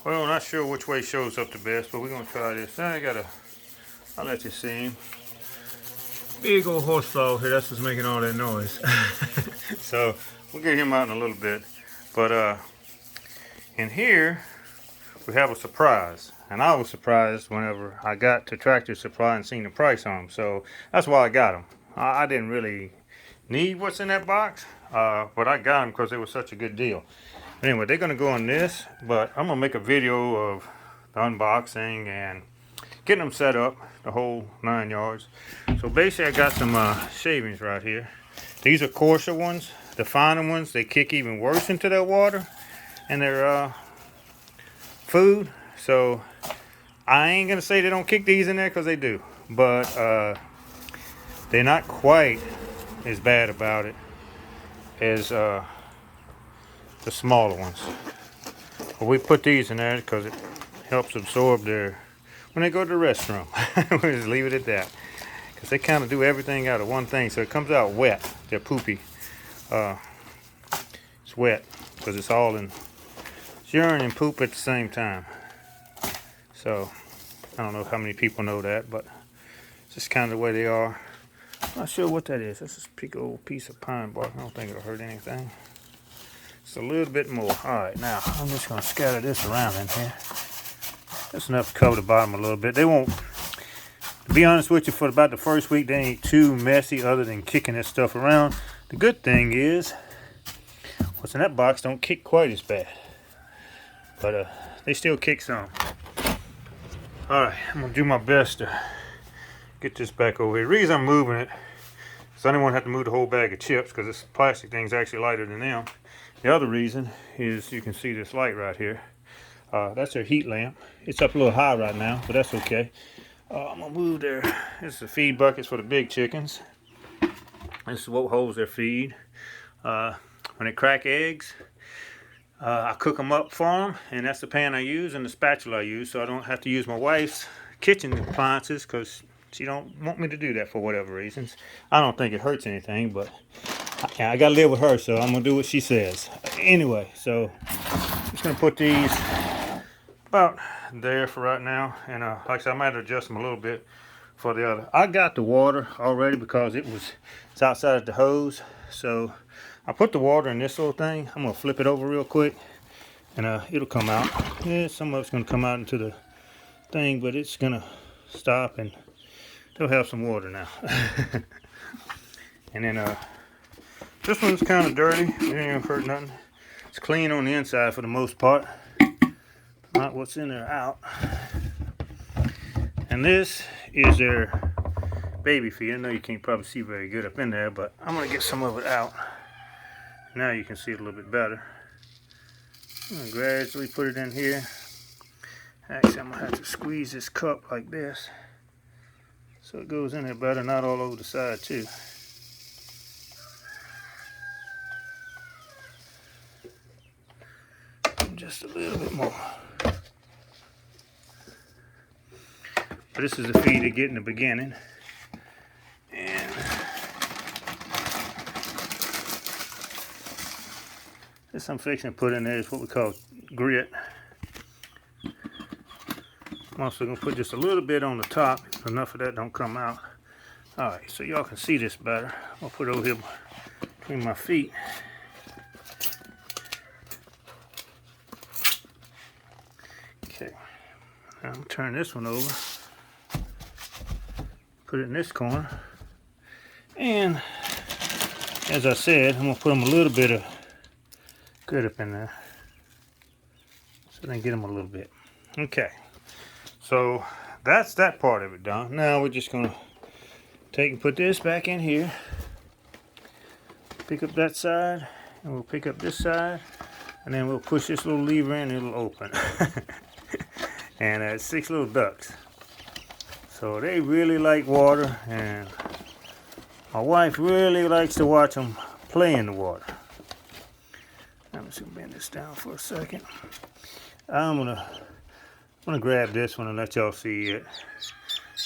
Well, not sure which way shows up the best, but we're gonna try this. Now I'll let you see him. Big old horsefly here, that's what's making all that noise. So, we'll get him out in a little bit. But in here, we have a surprise. And I was surprised whenever I got to Tractor Supply and seen the price on them. So, that's why I got them. I didn't really need what's in that box, but I got them because it was such a good deal. Anyway, they're gonna go on this, but I'm gonna make a video of the unboxing and getting them set up, the whole 9 yards. So basically, I got some shavings right here. These are coarser ones. The finer ones, they kick even worse into that water and their food. So I ain't gonna say they don't kick these in there, because they do, but they're not quite as bad about it as the smaller ones. But we put these in there because it helps absorb their, when they go to the restroom. We'll just leave it at that, because they kind of do everything out of one thing, so it comes out wet. They're poopy. It's wet because it's all in, it's urine and poop at the same time. So I don't know how many people know that, but it's just kind of the way they are. I'm not sure what that is. That's a big old piece of pine bark. I don't think it'll hurt anything. Just a little bit more. All right, now I'm just going to scatter this around in here. That's enough to cover the bottom a little bit. They won't, to be honest with you, for about the first week, they ain't too messy other than kicking this stuff around. The good thing is, what's in that box don't kick quite as bad. But they still kick some. Alright, I'm going to do my best to get this back over here. The reason I'm moving it is I didn't want to have to move the whole bag of chips, because this plastic thing's actually lighter than them. The other reason is you can see this light right here. That's their heat lamp. It's up a little high right now, but that's okay. I'm gonna move their, this is the feed buckets for the big chickens. This is what holds their feed. When they crack eggs, I cook them up for them, and that's the pan I use and the spatula I use, so I don't have to use my wife's kitchen appliances, because she don't want me to do that for whatever reasons. I don't think it hurts anything, but I gotta live with her, so I'm gonna do what she says. Anyway, so I'm just gonna put these about there for right now, and like I said, I might adjust them a little bit for the other. I got the water already because it's outside of the hose, so I put the water in this little thing. I'm gonna flip it over real quick, and it'll come out. Yeah, some of it's gonna come out into the thing, but it's gonna stop, and they'll have some water now. And then this one's kind of dirty. It ain't hurt nothing. It's clean on the inside for the most part. Not what's in there out. And this is their baby feed. I know you can't probably see very good up in there, but I'm gonna get some of it out. Now you can see it a little bit better. I'm gonna gradually put it in here. Actually, I'm gonna have to squeeze this cup like this so it goes in there better, not all over the side too. Just a little bit more. But this is the feed they get in the beginning. And this I'm fixing to put in there is what we call grit. I'm also going to put just a little bit on the top, enough of that don't come out. Alright, so y'all can see this better. I'll put it over here between my feet. Okay, now I'm going to turn this one over. Put it in this corner. And as I said, I'm going to put them a little bit of grit up in there, so they can get them a little bit. Okay, so that's that part of it done. Now we're just going to take and put this back in here. Pick up that side, and we'll pick up this side, and then we'll push this little lever in and it'll open. And it's 6 little ducks. So they really like water, and my wife really likes to watch them play in the water. I'm just gonna bend this down for a second. I'm gonna grab this one and let y'all see it.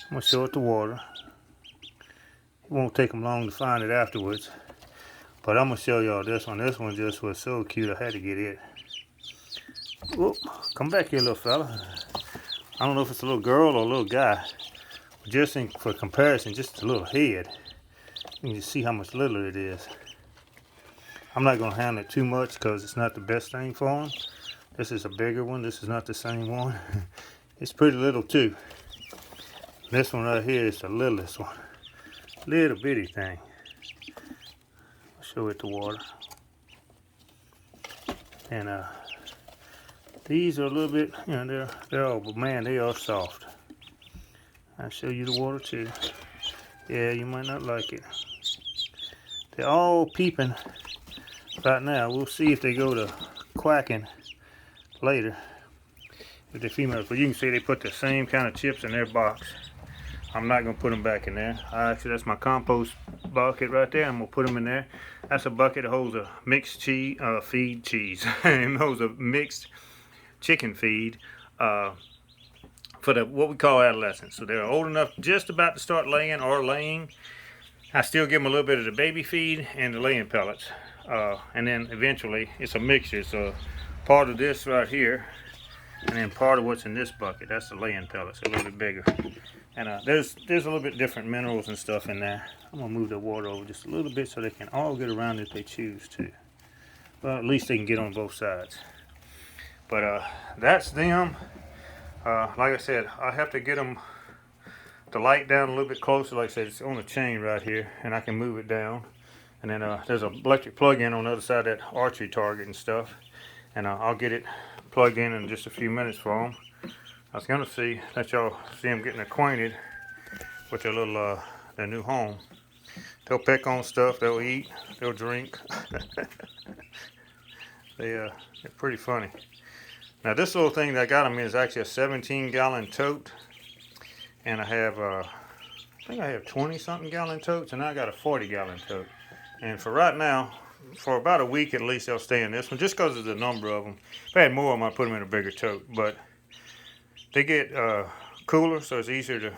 I'm gonna show it the water. It won't take them long to find it afterwards, but I'm gonna show y'all this one. This one just was so cute, I had to get it. Whoop, come back here, little fella. I don't know if it's a little girl or a little guy. Just for comparison, just a little head. You can just see how much littler it is. I'm not gonna handle it too much because it's not the best thing for them. This is a bigger one. This is not the same one. It's pretty little too. This one right here is the littlest one. Little bitty thing. I'll show it the water. And these are a little bit, you know, they're all, but man, they are soft. I'll show you the water too. Yeah, you might not like it. They're all peeping right now. We'll see if they go to quacking later if they're females. But you can see they put the same kind of chips in their box. I'm not gonna put them back in there. Actually, that's my compost bucket right there. I'm gonna put them in there. That's a bucket that holds a mixed cheese, feed cheese. It holds a mixed chicken feed for the what we call adolescents. So they're old enough, just about to start laying or laying. I still give them a little bit of the baby feed and the laying pellets, and then eventually it's a mixture. So part of this right here, and then part of what's in this bucket. That's the laying pellets, a little bit bigger. And there's a little bit different minerals and stuff in there. I'm gonna move the water over just a little bit so they can all get around if they choose to. Well, at least they can get on both sides. But that's them. Like I said, I have to get them the light down a little bit closer. Like I said, it's on a chain right here, and I can move it down. And then there's an electric plug-in on the other side of that archery target and stuff. And I'll get it plugged in just a few minutes for them. I was gonna let y'all see them getting acquainted with their little their new home. They'll peck on stuff, they'll eat, they'll drink. They're pretty funny. Now this little thing that I got them in is actually a 17-gallon tote, and I have I think I have 20-something gallon totes, and I got a 40-gallon tote. And for right now, for about a week at least, they'll stay in this one, just because of the number of them. If I had more of them, I'd put them in a bigger tote, but they get cooler, so it's easier to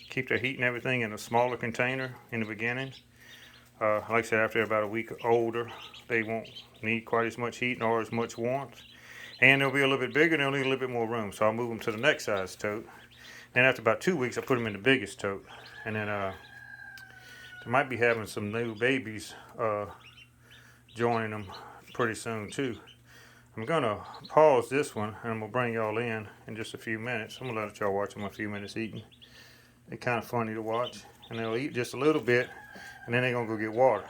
keep their heat and everything in a smaller container in the beginning. Like I said, after about a week older, they won't need quite as much heat nor as much warmth. And they'll be a little bit bigger, they'll need a little bit more room, so I'll move them to the next size tote. Then after about 2 weeks, I put them in the biggest tote. And then they might be having some new babies joining them pretty soon too. I'm gonna pause this one, and I'm gonna bring y'all in just a few minutes. I'm gonna let y'all watch them a few minutes eating. They're kind of funny to watch, and they'll eat just a little bit, and then they're gonna go get water.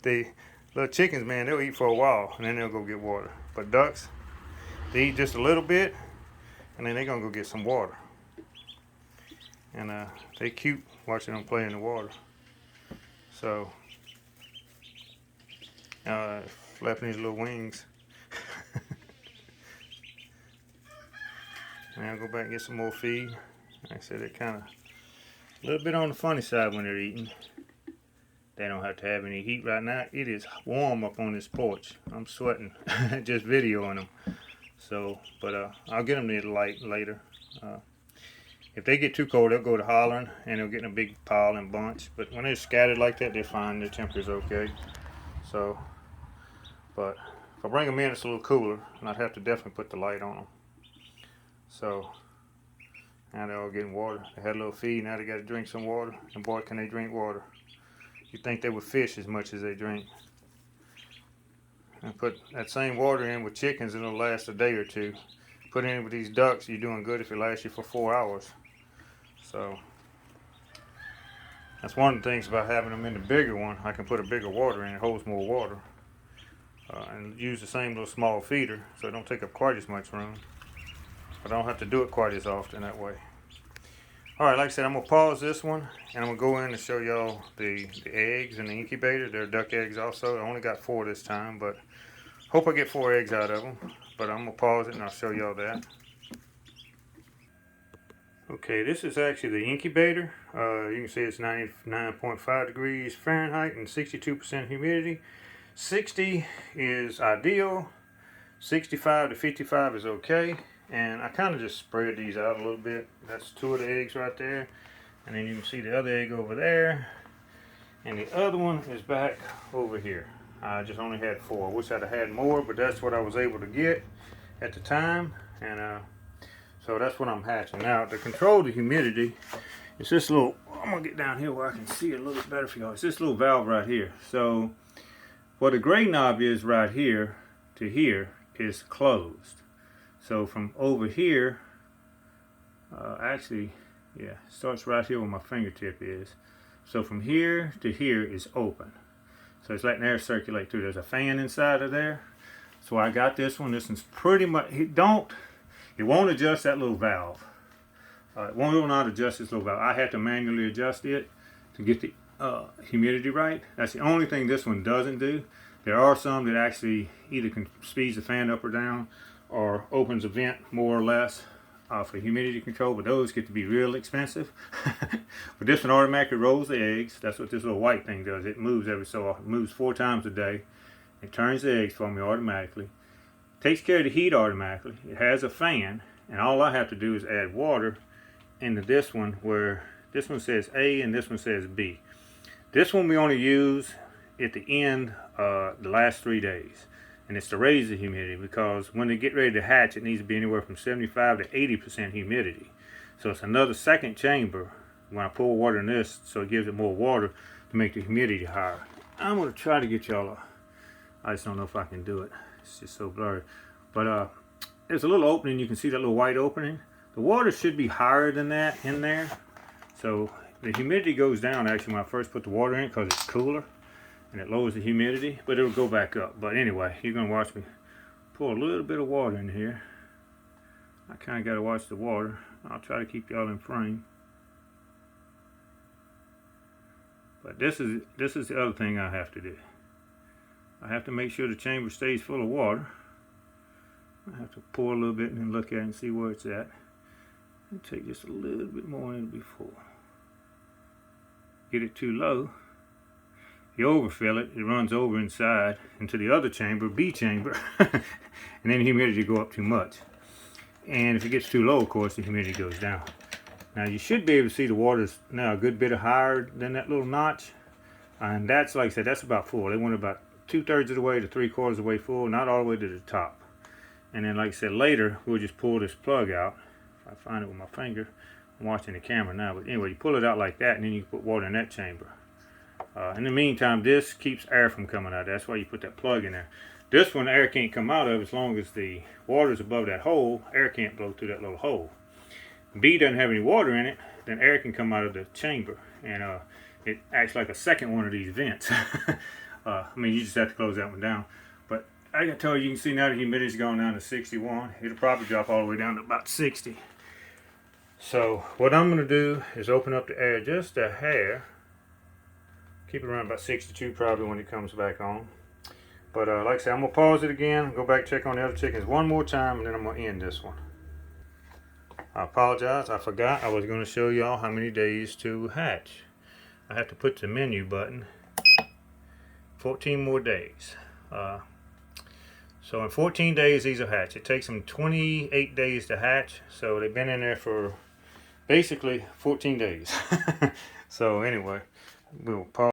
The little chickens, man, they'll eat for a while, and then they'll go get water. But ducks, they eat just a little bit, and then they're gonna go get some water. And they cute watching them play in the water. So flapping these little wings. And I'll go back and get some more feed. Like I said, they're kind of a little bit on the funny side when they're eating. They don't have to have any heat right now. It is warm up on this porch. I'm sweating just videoing them. So, but I'll get them near the light later. If they get too cold, they'll go to hollering, and they'll get in a big pile and bunch. But when they're scattered like that, they're fine. Their temperature's okay. So, but if I bring them in, it's a little cooler, and I'd have to definitely put the light on them. So, now they're all getting water. They had a little feed, now they got to drink some water. And boy, can they drink water. You'd think they would fish as much as they drink. And put that same water in with chickens, and it'll last a day or two. Put in with these ducks, you're doing good if it lasts you for 4 hours. So that's one of the things about having them in the bigger one. I can put a bigger water in, it holds more water. And use the same little small feeder, so it don't take up quite as much room. But I don't have to do it quite as often that way. Alright, like I said, I'm going to pause this one, and I'm going to go in and show y'all the eggs in the incubator. They're duck eggs also. I only got 4 this time, but hope I get 4 eggs out of them. But I'm going to pause it and I'll show y'all that. Okay, this is actually the incubator. You can see it's 99.5 degrees Fahrenheit and 62% humidity. 60 is ideal. 65 to 55 is okay. And I kind of just spread these out a little bit. That's 2 of the eggs right there. And then you can see the other egg over there. And the other one is back over here. I just only had 4. I wish I'd have had more, but that's what I was able to get at the time. And so that's what I'm hatching. Now, to control the humidity, it's this little, I'm gonna get down here where I can see it a little bit better for y'all. It's this little valve right here. So what the gray knob is right here to here is closed. So from over here, actually, yeah, it starts right here where my fingertip is. So from here to here is open. So it's letting air circulate through. There's a fan inside of there. So I got this one. This one's pretty much, it won't adjust that little valve. It will not adjust this little valve. I had to manually adjust it to get the humidity right. That's the only thing this one doesn't do. There are some that actually either can speed the fan up or down or opens a vent more or less for humidity control, but those get to be real expensive. But this one automatically rolls the eggs. That's what this little white thing does. It moves every so often. It moves 4 times a day. It turns the eggs for me automatically. Takes care of the heat automatically. It has a fan, and all I have to do is add water into this one, where this one says A and this one says B. This one we only use at the end the last 3 days, and it's to raise the humidity, because when they get ready to hatch, it needs to be anywhere from 75 to 80% humidity. So it's another second chamber when I pour water in this, so it gives it more water to make the humidity higher. I'm going to try to get y'all I just don't know if I can do it. It's just so blurry. But there's a little opening. You can see that little white opening. The water should be higher than that in there. So the humidity goes down actually when I first put the water in, because it's cooler and it lowers the humidity, but it'll go back up. But anyway, you're going to watch me pour a little bit of water in here. I kind of got to watch the water. I'll try to keep y'all in frame. But this is the other thing I have to do. I have to make sure the chamber stays full of water. I have to pour a little bit and then look at it and see where it's at. And take just a little bit more in before. Get it too low. If you overfill it, it runs over inside into the other chamber, B chamber, and then the humidity go up too much. And if it gets too low, of course, the humidity goes down. Now you should be able to see the water's now a good bit higher than that little notch. And that's, like I said, that's about full. They went about 2/3 of the way to 3/4 of the way full, not all the way to the top. And then, like I said, later we'll just pull this plug out. If I find it with my finger, I'm watching the camera now. But anyway, you pull it out like that, and then you put water in that chamber. In the meantime, this keeps air from coming out. That's why you put that plug in there. This one, air can't come out of as long as the water's above that hole. Air can't blow through that little hole. B doesn't have any water in it, then air can come out of the chamber, and it acts like a second one of these vents. I mean, you just have to close that one down. But I can tell you can see now the humidity's gone down to 61. It'll probably drop all the way down to about 60. So what I'm going to do is open up the air just a hair. Keep it around about 62 probably when it comes back on. But like I said, I'm going to pause it again, go back check on the other chickens one more time, and then I'm going to end this one. I apologize, I forgot I was going to show y'all how many days to hatch. I have to put the menu button. 14 more days. So in 14 days these will hatch. It takes them 28 days to hatch, so they've been in there for basically 14 days. So anyway, we'll pause.